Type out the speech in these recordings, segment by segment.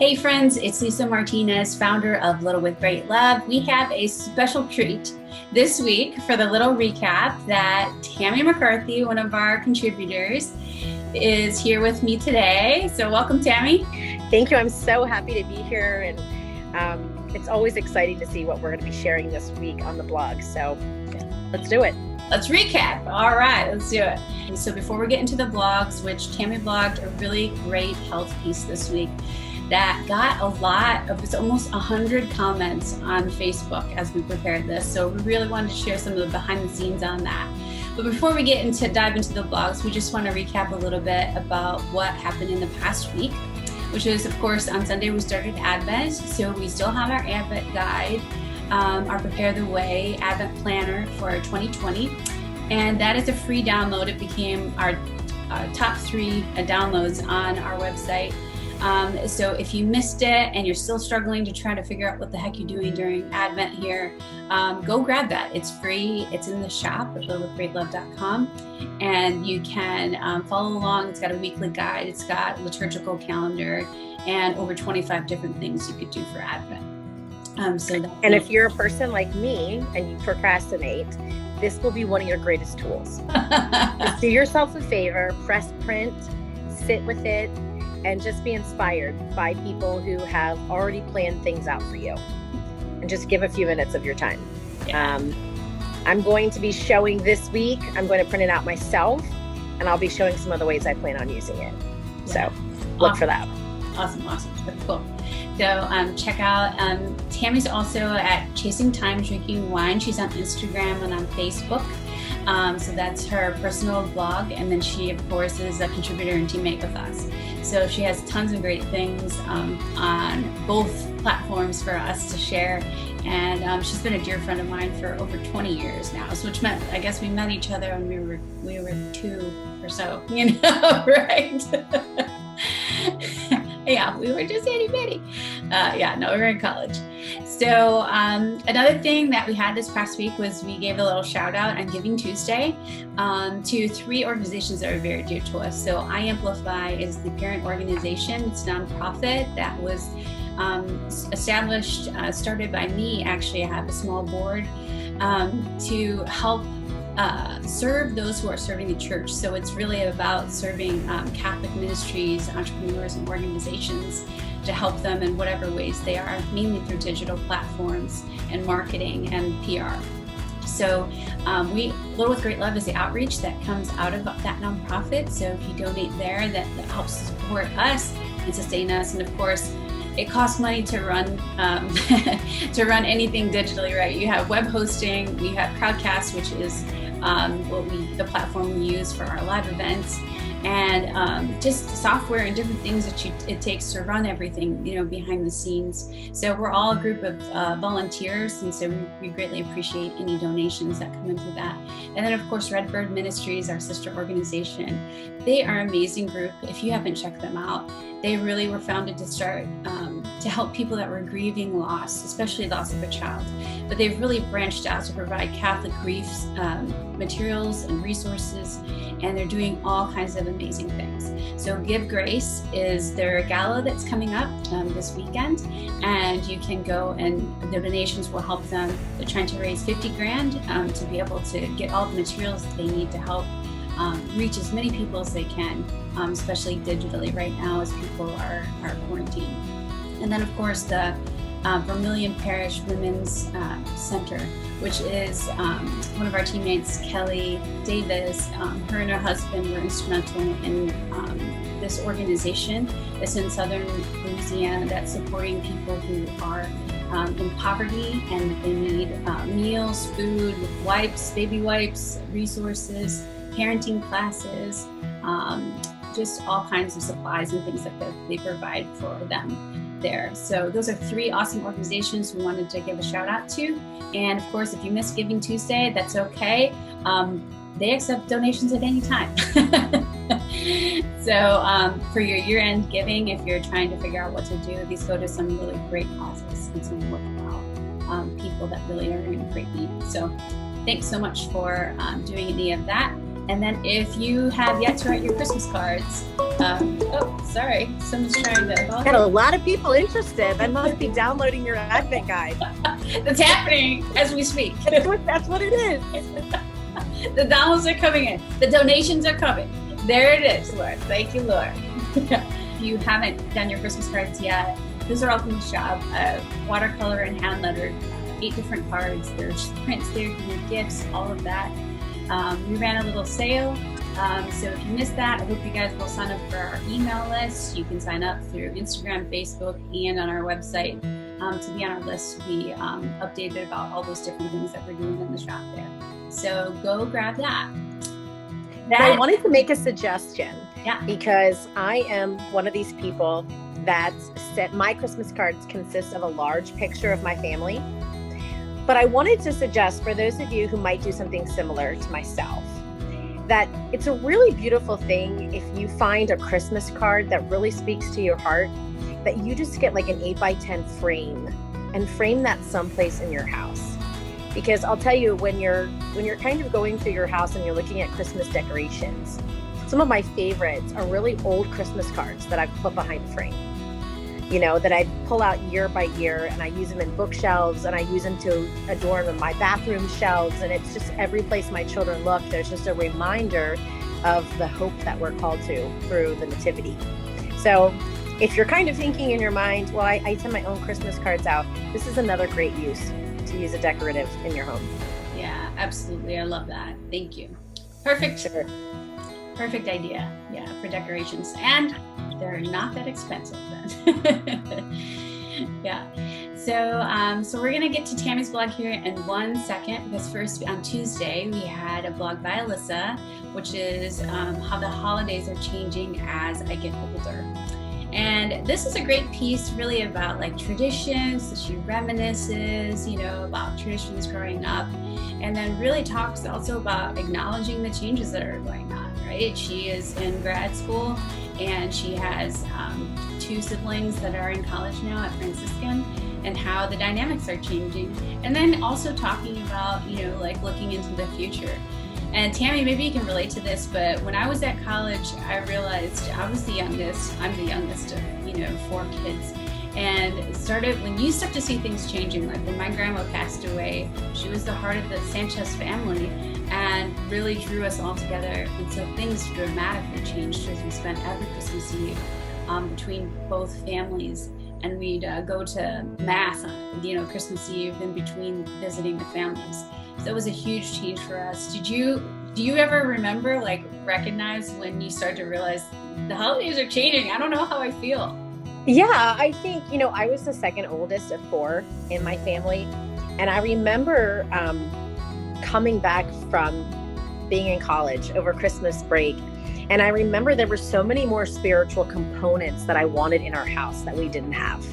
Hey friends, it's Lisa Martinez, founder of Little with Great Love. We have a special treat this week for the little recap that Tammi McCarthy, one of our contributors, is here with me today. So welcome, Tammi. Thank you. I'm so happy to be here. And it's always exciting to see what we're going to be sharing this week on the blog. So let's do it. Let's recap. All right, let's do it. And so before we get into the blogs, which Tammi blogged a really great health piece this week that got a lot of, it's almost 100 comments on Facebook as we prepared this. So we really wanted to share some of the behind the scenes on that. But before we dive into the blogs, we just want to recap a little bit about what happened in the past week, which is, of course, on Sunday we started Advent. So we still have our Advent guide, our Prepare the Way Advent Planner for 2020. And that is a free download. It became our top 3 downloads on our website. So if you missed it and you're still struggling to try to figure out what the heck you're doing during Advent here, go grab that. It's free. It's in the shop at littlewithgreatlove.com, and you can follow along. It's got a weekly guide. It's got liturgical calendar and over 25 different things you could do for Advent. And if you're a person like me and you procrastinate, this will be one of your greatest tools. Just do yourself a favor, press print, sit with it, and just be inspired by people who have already planned things out for you. And just give a few minutes of your time. Yeah. I'm going to be showing this week. I'm going to print it out myself, and I'll be showing some of the ways I plan on using it. Yeah. So look for that. Awesome. That's cool. So check out, Tammy's also at Chasing Time Drinking Wine. She's on Instagram and on Facebook. So that's her personal blog. And then she, of course, is a contributor and teammate with us. So she has tons of great things on both platforms for us to share. And she's been a dear friend of mine for over 20 years now, so which meant, I guess we met each other when we were 2 or so, right? Yeah, we were just itty bitty. We were in college. So another thing that we had this past week was we gave a little shout out on Giving Tuesday to 3 organizations that are very dear to us. So I Amplify is the parent organization. It's a nonprofit that was established, started by me. Actually, I have a small board to help serve those who are serving the church. So it's really about serving Catholic ministries, entrepreneurs, and organizations to help them in whatever ways they are, mainly through digital platforms and marketing and PR. So Little with Great Love is the outreach that comes out of that nonprofit. So if you donate there, that helps support us and sustain us. And of course, it costs money to run anything digitally, right? You have web hosting, we have Crowdcast, which is the platform we use for our live events, and just software and different things that it takes to run everything, behind the scenes. So we're all a group of volunteers, and so we greatly appreciate any donations that come into that. And then, of course, Redbird Ministries, our sister organization. They are an amazing group. If you haven't checked them out, they really were founded to start to help people that were grieving loss, especially loss of a child. But they've really branched out to provide Catholic grief materials and resources, and they're doing all kinds of amazing things. So Give Grace is their gala that's coming up this weekend, and you can go and the donations will help them. They're trying to raise $50,000 to be able to get all the materials that they need to help reach as many people as they can, especially digitally right now as people are quarantined. And then, of course, the Vermilion Parish Women's Center, which is one of our teammates, Kelly Davis. Her and her husband were instrumental in this organization. It's in southern Louisiana that's supporting people who are in poverty, and they need meals, food, wipes, baby wipes, resources, parenting classes, just all kinds of supplies and things that they provide for them there. So those are 3 awesome organizations we wanted to give a shout out to. And of course, if you missed Giving Tuesday, that's okay. They accept donations at any time. So for your year-end giving, if you're trying to figure out what to do, these go to some really great causes and some worthwhile people that really are in great need. So thanks so much for doing any of that. And then if you have yet to write your Christmas cards, oh, sorry, someone's trying to. Got a lot of people interested. I must be downloading your Advent guide. That's happening as we speak. That's what it is. The downloads are coming in. The donations are coming. There it is, Lord. Thank you, Lord. If you haven't done your Christmas cards yet, those are all from the shop. Watercolor and hand lettered, 8 different cards. There's prints there for your gifts, all of that. We ran a little sale. So if you missed that, I hope you guys will sign up for our email list. You can sign up through Instagram, Facebook, and on our website to be on our list to be updated about all those different things that we're doing in the shop there. So go grab that. I wanted to make a suggestion. Yeah. Because I am one of these people that my Christmas cards consist of a large picture of my family. But I wanted to suggest for those of you who might do something similar to myself, that it's a really beautiful thing if you find a Christmas card that really speaks to your heart, that you just get like an 8x10 frame and frame that someplace in your house. Because I'll tell you, when you're kind of going through your house and you're looking at Christmas decorations, some of my favorites are really old Christmas cards that I've put behind a frame, that I pull out year by year, and I use them in bookshelves, and I use them to adorn my bathroom shelves. And it's just every place my children look, there's just a reminder of the hope that we're called to through the Nativity. So if you're kind of thinking in your mind, well, I send my own Christmas cards out, this is another great use to use a decorative in your home. Yeah, absolutely. I love that. Thank you. Perfect. Sure. Perfect idea. Yeah, for decorations. And they're not that expensive then. Yeah. So we're going to get to Tammy's blog here in 1 second, because first on Tuesday we had a blog by Alyssa, which is how the holidays are changing as I get older. And this is a great piece really about like traditions, so she reminisces, about traditions growing up, and then really talks also about acknowledging the changes that are going on, right? She is in grad school, and she has 2 siblings that are in college now at Franciscan, and how the dynamics are changing. And then also talking about, like looking into the future. And Tammi, maybe you can relate to this, but when I was at college, I realized I was the youngest. I'm the youngest of, 4 kids. And it started when you start to see things changing, like when my grandma passed away, she was the heart of the Sanchez family and really drew us all together. And so things dramatically changed as we spent every Christmas Eve between both families. And we'd go to Mass on, Christmas Eve in between visiting the families. So it was a huge change for us. Do you ever remember, recognize when you start to realize the holidays are changing? I don't know how I feel. Yeah, I think, I was the second oldest of 4 in my family. And I remember coming back from being in college over Christmas break. And I remember there were so many more spiritual components that I wanted in our house that we didn't have.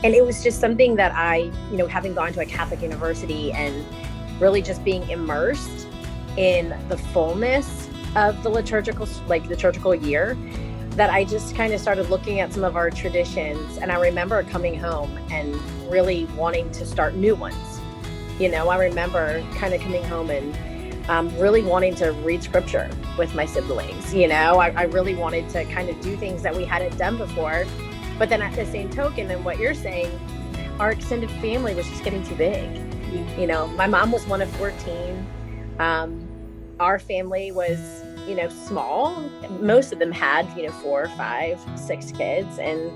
And it was just something that I, having gone to a Catholic university and really just being immersed in the fullness of the liturgical year, that I just kind of started looking at some of our traditions. And I remember coming home and really wanting to start new ones. I remember kind of coming home and really wanting to read scripture with my siblings. I really wanted to kind of do things that we hadn't done before. But then at the same token, and what you're saying, our extended family was just getting too big. My mom was one of 14. Our family was, small. Most of them had, 4, 5, 6 kids. And,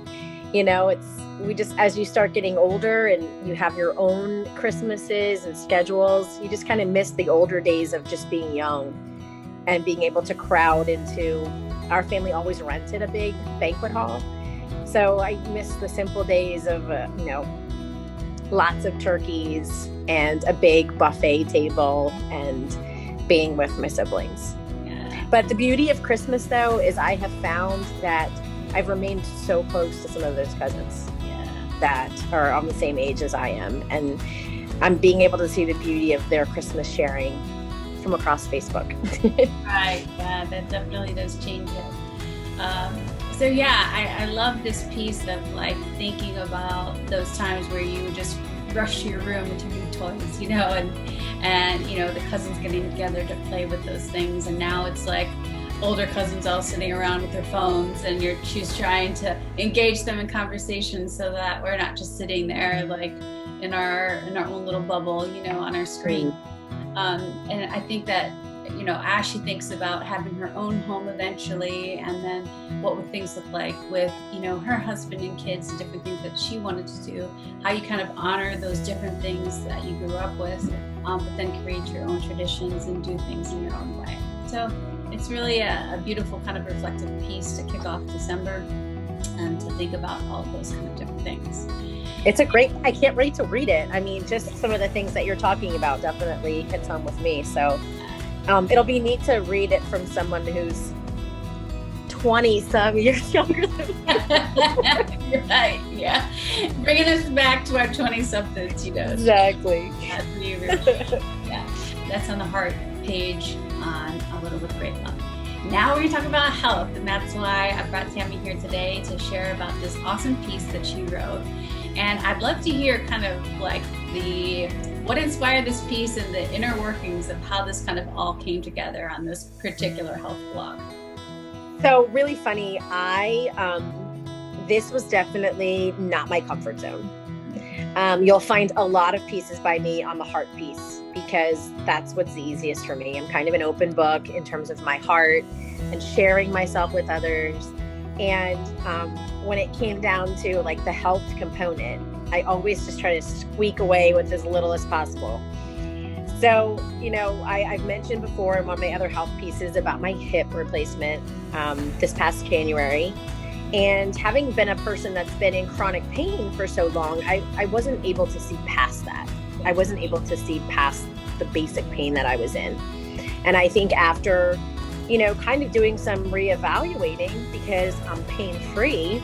we just, as you start getting older and you have your own Christmases and schedules, you just kind of miss the older days of just being young and being able to crowd into, our family always rented a big banquet hall. So I miss the simple days of, lots of turkeys and a big buffet table and being with my siblings. Yeah. But the beauty of Christmas, though, is I have found that I've remained so close to some of those cousins that are on the same age as I am. And I'm being able to see the beauty of their Christmas sharing from across Facebook. Right. Yeah, that definitely does change it. So yeah, I love this piece of thinking about those times where you just rush to your room with your new toys, and the cousins getting together to play with those things. And now it's like older cousins all sitting around with their phones, and she's trying to engage them in conversation so that we're not just sitting there like in our own little bubble, on our screen. And I think that, as she thinks about having her own home eventually, and then what would things look like with, her husband and kids and different things that she wanted to do, how you kind of honor those different things that you grew up with, but then create your own traditions and do things in your own way. So it's really a beautiful kind of reflective piece to kick off December and to think about all of those kind of different things. I can't wait to read it. I mean, just some of the things that you're talking about definitely hits home with me. So it'll be neat to read it from someone who's 20 some years younger than me. Right, yeah. Bringing us back to our 20-somethings, Exactly. Yeah, that's on the heart page on A Little with Great Love. Now we're going to talk about health, and that's why I brought Tammi here today to share about this awesome piece that she wrote. And I'd love to hear kind of like what inspired this piece and the inner workings of how this kind of all came together on this particular health blog. So really funny. This was definitely not my comfort zone. You'll find a lot of pieces by me on the heart piece because that's what's the easiest for me. I'm kind of an open book in terms of my heart and sharing myself with others. And when it came down to like the health component, I always just try to squeak away with as little as possible. So, I've mentioned before in one of my other health pieces about my hip replacement this past January. And having been a person that's been in chronic pain for so long, I wasn't able to see past that. I wasn't able to see past the basic pain that I was in. And I think after, kind of doing some reevaluating because I'm pain-free,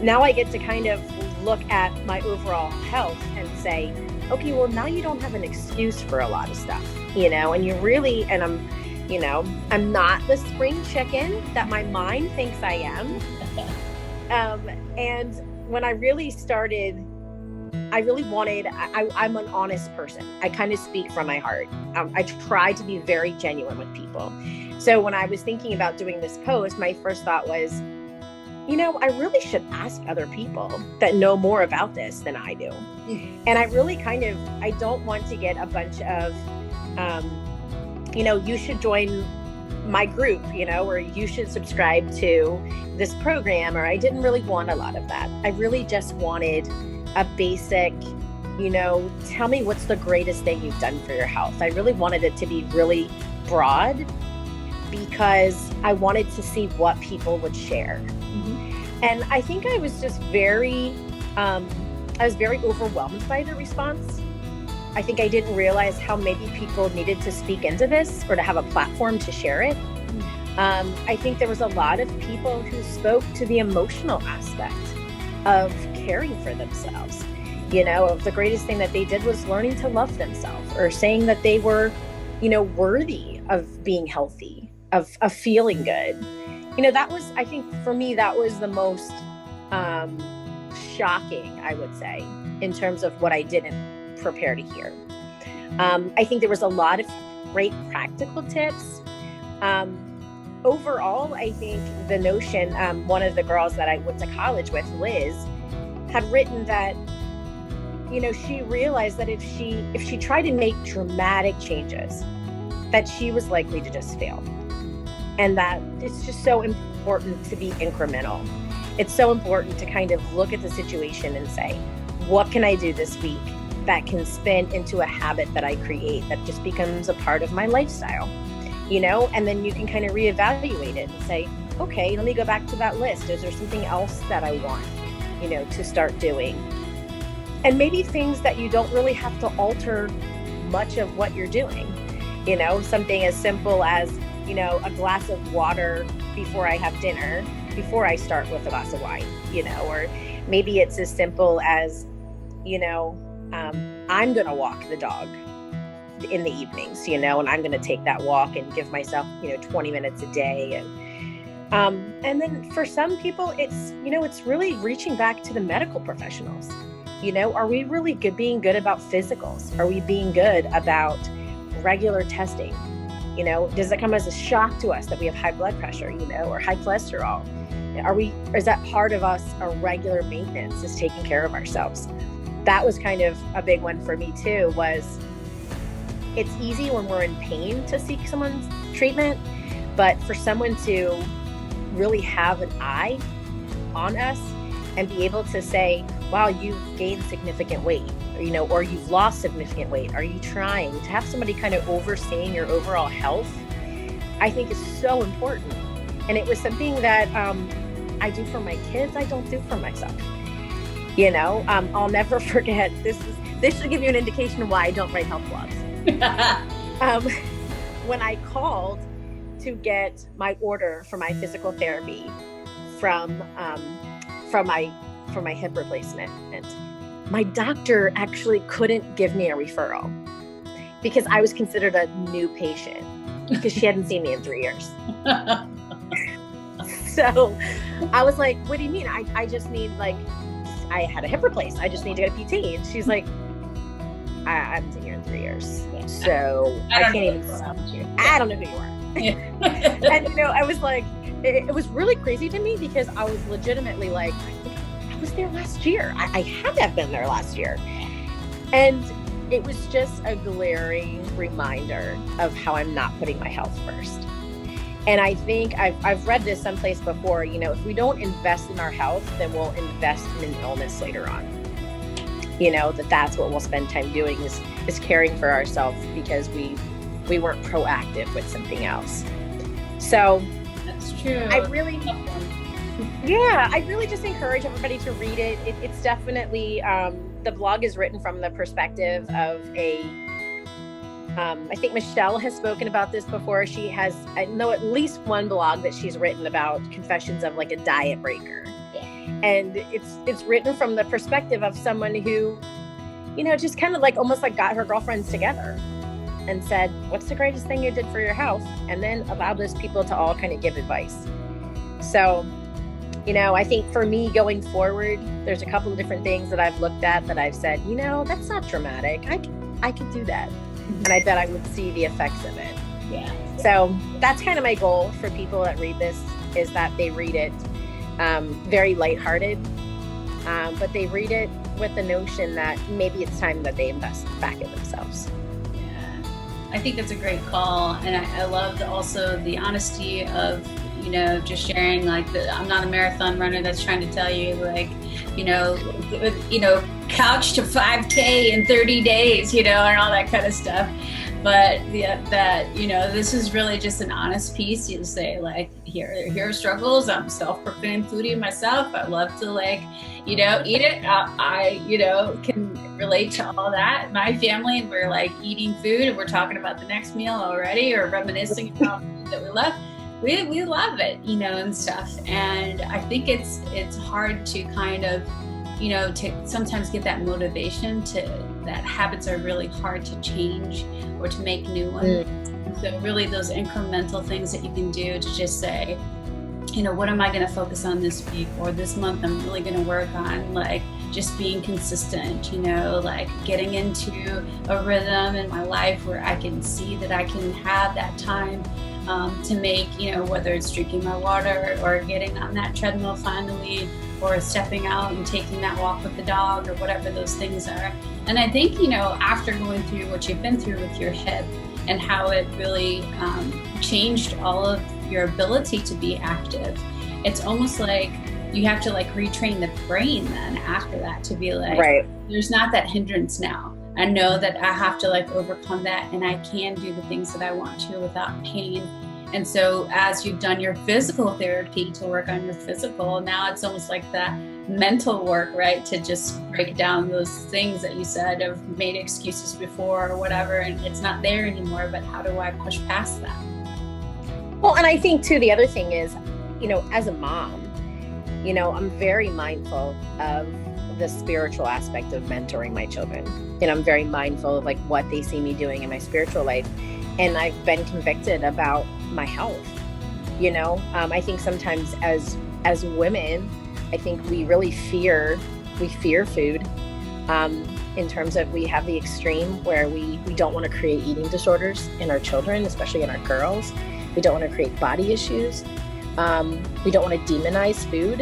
now I get to kind of look at my overall health and say, okay, well, now you don't have an excuse for a lot of stuff, and you really, and I'm not the spring chicken that my mind thinks I am. And when I really started, I'm an honest person. I kind of speak from my heart. I try to be very genuine with people. So when I was thinking about doing this post, my first thought was, I really should ask other people that know more about this than I do. And I really I don't want to get a bunch of, you should join my group, or you should subscribe to this program, or I didn't really want a lot of that. I really just wanted a basic, tell me what's the greatest thing you've done for your health. I really wanted it to be really broad because I wanted to see what people would share. Mm-hmm. And I think I was just very overwhelmed by the response. I think I didn't realize how maybe people needed to speak into this or to have a platform to share it. I think there was a lot of people who spoke to the emotional aspect of caring for themselves. Of the greatest thing that they did was learning to love themselves, or saying that they were, worthy of being healthy, of feeling good. That was, I think for me, that was the most shocking, I would say, in terms of what I didn't prepare to hear. I think there was a lot of great practical tips. Overall, I think the notion, one of the girls that I went to college with, Liz, had written that, she realized that if she tried to make dramatic changes, that she was likely to just fail. And that it's just so important to be incremental. It's so important to kind of look at the situation and say, what can I do this week that can spin into a habit that I create that just becomes a part of my lifestyle, and then you can kind of reevaluate it and say, okay, let me go back to that list. Is there something else that I want, to start doing? And maybe things that you don't really have to alter much of what you're doing, something as simple as, a glass of water before I have dinner, before I start with a glass of wine, or maybe it's as simple as, I'm going to walk the dog in the evenings, and I'm going to take that walk and give myself, 20 minutes a day. And then for some people, it's, it's really reaching back to the medical professionals, Are we really being good about physicals? Are we being good about regular testing? Does it come as a shock to us that we have high blood pressure, or high cholesterol? Is that part of us, our regular maintenance is taking care of ourselves? That was kind of a big one for me too, was it's easy when we're in pain to seek someone's treatment, but for someone to really have an eye on us and be able to say, wow, you've gained significant weight, or you've lost significant weight. Are you trying to have somebody kind of overseeing your overall health? I think is so important. And it was something that I do for my kids. I don't do for myself. I'll never forget. This should give you an indication of why I don't write health blogs. When I called to get my order for my physical therapy for my hip replacement, my doctor actually couldn't give me a referral because I was considered a new patient because she hadn't seen me in 3 years. So I was like, what do you mean? I just need, I had a hip replaced. I just need to get a PT. And she's like, I haven't seen you in 3 years. So I can't even, I don't know who you are. Yeah. And, I was like, it was really crazy to me because I was legitimately like, I was there last year. I had to have been there last year. And it was just a glaring reminder of how I'm not putting my health first. And I think I've read this someplace before, if we don't invest in our health, then we'll invest in an illness later on. That's what we'll spend time doing is caring for ourselves because we weren't proactive with something else. So that's true. I really just encourage everybody to read it. It's definitely, the blog is written from the perspective of I think Michelle has spoken about this before. She has, I know at least one blog that she's written about confessions of a diet breaker. Yeah. And it's written from the perspective of someone who, just kind of almost got her girlfriends together and said, what's the greatest thing you did for your health? And then allowed those people to all kind of give advice. So, I think for me going forward, there's a couple of different things that I've looked at that I've said, that's not dramatic. I could do that. And I bet I would see the effects of it. Yeah. So that's kind of my goal for people that read this, is that they read it very lighthearted, but they read it with the notion that maybe it's time that they invest back in themselves. Yeah, I think that's a great call. And I love also the honesty of, just sharing I'm not a marathon runner that's trying to tell you couch to 5K in 30 days, and all that kind of stuff. But this is really just an honest piece. You say here are struggles. I'm self-proclaimed foodie myself. I love to eat it. I can relate to all that. My family, we're eating food and we're talking about the next meal already or reminiscing about food that we love. We love it, and stuff. And I think it's hard to kind of, to sometimes get that motivation that habits are really hard to change or to make new ones. So really those incremental things that you can do to just say, what am I going to focus on this week or this month? I'm really going to work on just being consistent, getting into a rhythm in my life where I can see that I can have that time to make, whether it's drinking my water or getting on that treadmill finally, or stepping out and taking that walk with the dog or whatever those things are. And I think, after going through what you've been through with your hip and how it really changed all of your ability to be active, it's almost like you have to retrain the brain then after that to be right. There's not that hindrance now. I know that I have to overcome that, and I can do the things that I want to without pain. And so as you've done your physical therapy to work on your physical, now it's almost like that mental work, right? To just break down those things that you said have made excuses before or whatever, and it's not there anymore, but how do I push past that? Well, and I think too, the other thing is, as a mom, I'm very mindful of the spiritual aspect of mentoring my children. And I'm very mindful of what they see me doing in my spiritual life. And I've been convicted about my health. I think sometimes as women, I think we really fear food. in terms of we have the extreme where we don't want to create eating disorders in our children, especially in our girls. We don't want to create body issues. We don't want to demonize food.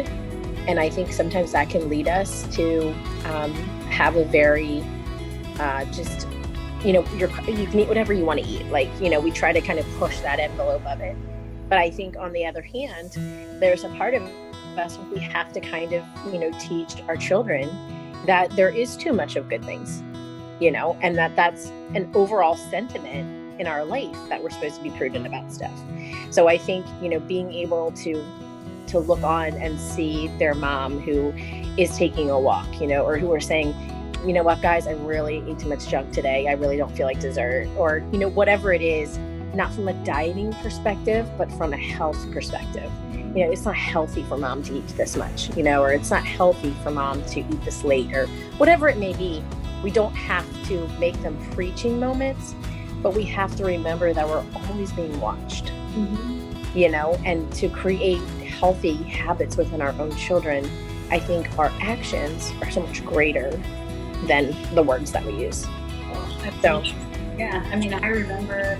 And I think sometimes that can lead us to have a very just, you can eat whatever you want to eat. Like, we try to kind of push that envelope of it. But I think on the other hand, there's a part of us we have to kind of, teach our children that there is too much of good things, and that's an overall sentiment in our life that we're supposed to be prudent about stuff. So I think, being able to look on and see their mom who is taking a walk, or who are saying, you know what, guys, I really ate too much junk today. I really don't feel like dessert, or, whatever it is, not from a dieting perspective, but from a health perspective. It's not healthy for mom to eat this much, or it's not healthy for mom to eat this late, or whatever it may be. We don't have to make them preaching moments, but we have to remember that we're always being watched, and to create healthy habits within our own children. I think our actions are so much greater than the words that we use. So, yeah, I mean, I remember,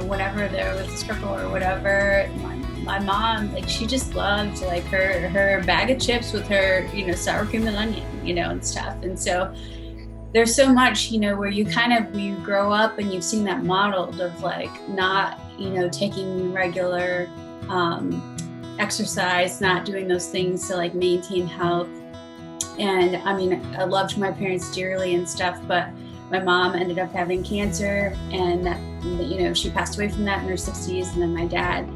whenever there was a struggle or whatever, my mom, like, she just loved like her bag of chips with her, sour cream and onion, and stuff. And so there's so much, where you grow up and you've seen that modeled of like not, taking regular exercise, not doing those things to like maintain health. And I mean, I loved my parents dearly and stuff, but my mom ended up having cancer, and that, she passed away from that in her 60s. And then my dad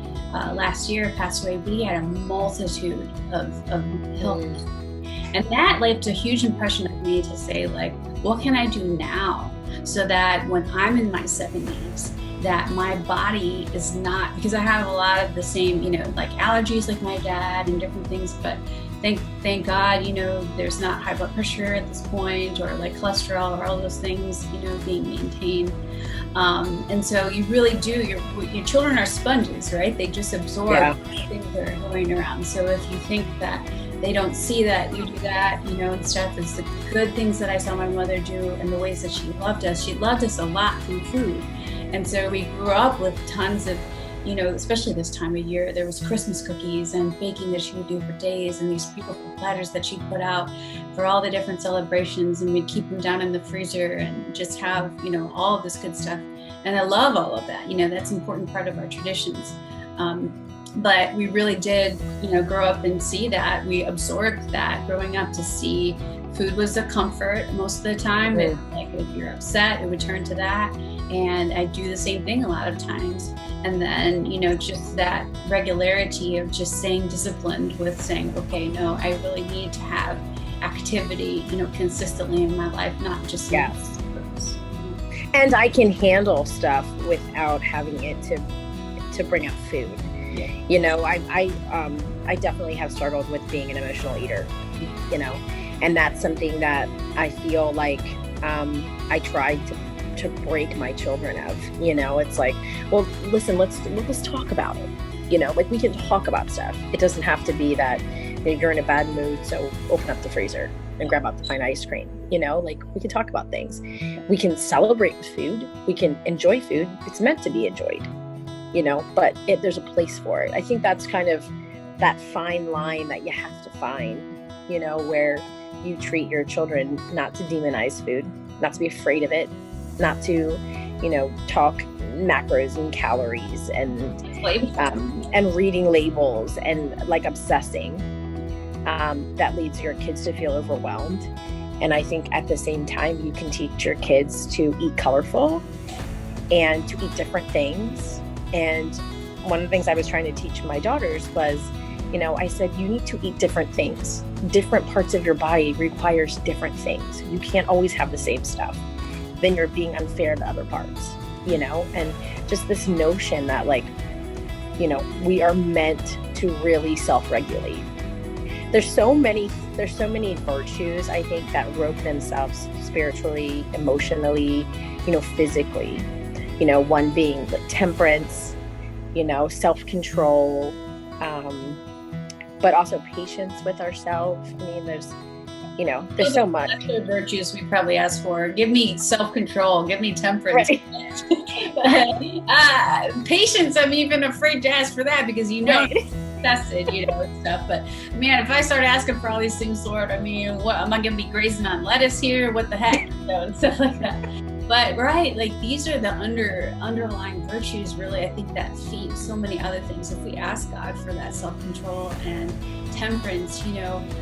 last year passed away, but he had a multitude of health. And that left a huge impression of me to say, like, what can I do now so that when I'm in my 70s, that my body is not, because I have a lot of the same, like allergies like my dad and different things, but thank God, there's not high blood pressure at this point, or like cholesterol, or all those things, being maintained. And so you really do, your children are sponges, right? They just absorb things that are going around. So if you think that they don't see that you do that, and stuff, it's the good things that I saw my mother do and the ways that she loved us. She loved us a lot through food. And so we grew up with tons of, especially this time of year, there was Christmas cookies and baking that she would do for days, and these beautiful platters that she'd put out for all the different celebrations, and we'd keep them down in the freezer and just have, all of this good stuff. And I love all of that. That's an important part of our traditions. But we really did, grow up and see that. We absorbed that growing up, to see food was a comfort most of the time. Mm-hmm. Like if you're upset, it would turn to that. And I do the same thing a lot of times. And then, just that regularity of just staying disciplined with saying, okay, no, I really need to have activity, consistently in my life, not just yes. And I can handle stuff without having it to bring up food. I definitely have struggled with being an emotional eater, and that's something that I feel like I tried to break my children of. It's like, well, listen, let's talk about it. Like, we can talk about stuff. It doesn't have to be that you're in a bad mood, so open up the freezer and grab out the fine ice cream. Like, we can talk about things. We can celebrate with food. We can enjoy food. It's meant to be enjoyed. But there's a place for it. I think that's kind of that fine line that you have to find, where you treat your children not to demonize food, not to be afraid of it, not to, talk macros and calories and reading labels and like obsessing. That leads your kids to feel overwhelmed. And I think at the same time, you can teach your kids to eat colorful and to eat different things. And one of the things I was trying to teach my daughters was, I said, you need to eat different things. Different parts of your body requires different things. You can't always have the same stuff. Then you're being unfair to other parts, and just this notion that we are meant to really self-regulate. There's so many virtues, I think, that rope themselves spiritually, emotionally, physically. One being like temperance, self-control, but also patience with ourselves. I mean, there's you know, there's so much. That's the virtues we probably ask for. Give me self-control. Give me temperance. Right. Patience, I'm even afraid to ask for that because Right. it's tested, and stuff. But man, if I start asking for all these things, Lord, I mean, what am I going to be grazing on lettuce here? What the heck, and stuff like that. But right, like these are the underlying virtues, really, I think that feed so many other things. If we ask God for that self-control and temperance,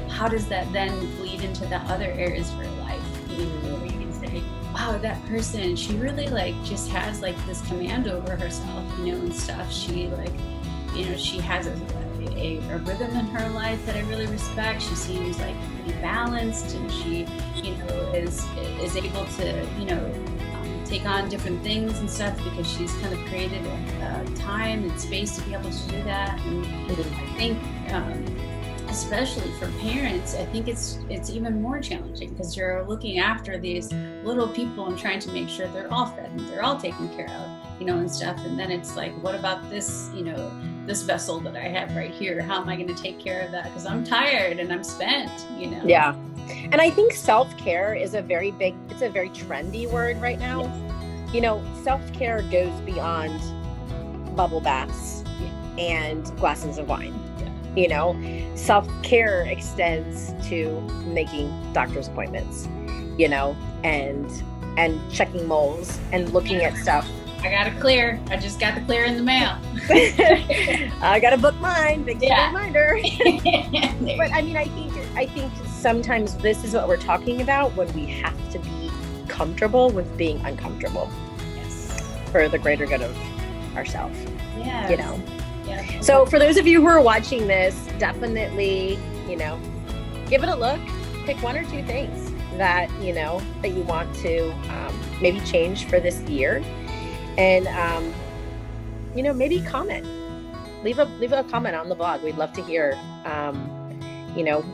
how does that then bleed into the other areas of your life? Where you can say, wow, that person, she really just has this command over herself, and stuff. She she has a rhythm in her life that I really respect. She seems pretty balanced, and she, is able to, take on different things and stuff because she's kind of created a time and space to be able to do that. And I think, especially for parents, I think it's even more challenging because you're looking after these little people and trying to make sure they're all fed and they're all taken care of, and stuff. And then it's what about this, this vessel that I have right here? How am I going to take care of that? Because I'm tired and I'm spent, Yeah. And I think self-care is it's a very trendy word right now. Yes. Self-care goes beyond bubble baths and glasses of wine. Yeah. Self-care extends to making doctor's appointments, and checking moles and looking at stuff. I got it clear. I just got the clear in the mail. I got to book mine. Thanks for the reminder. But I think sometimes this is what we're talking about when we have to be comfortable with being uncomfortable. Yes. For the greater good of ourselves. Yeah. Yeah. So for those of you who are watching this, definitely, give it a look. Pick one or two things that, that you want to maybe change for this year. And, maybe comment. Leave a comment on the blog. We'd love to hear,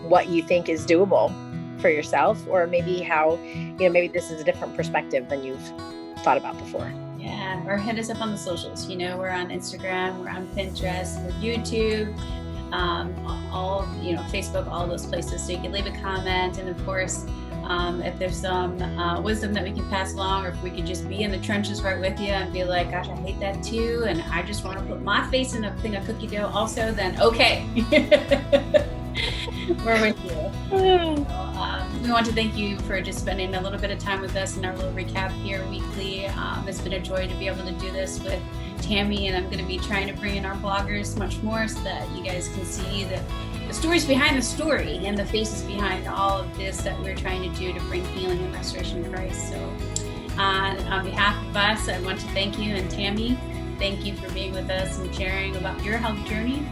what you think is doable for yourself, or maybe how, maybe this is a different perspective than you've thought about before. Yeah, or hit us up on the socials. We're on Instagram, we're on Pinterest, we're YouTube, all, Facebook, all those places. So you can leave a comment. And of course, if there's some wisdom that we can pass along, or if we could just be in the trenches right with you and be like, gosh, I hate that too, and I just want to put my face in a thing of cookie dough also, then okay. We're with you. We want to thank you for just spending a little bit of time with us in our little recap here weekly. It's been a joy to be able to do this with Tammi, and I'm going to be trying to bring in our bloggers much more so that you guys can see the stories behind the story and the faces behind all of this that we're trying to do to bring healing and restoration to Christ. So on behalf of us, I want to thank you. And Tammi, thank you for being with us and sharing about your health journey.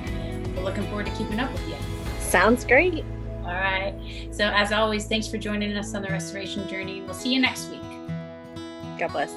We're looking forward to keeping up with you. Sounds great. All right. So as always, thanks for joining us on the restoration journey. We'll see you next week. God bless.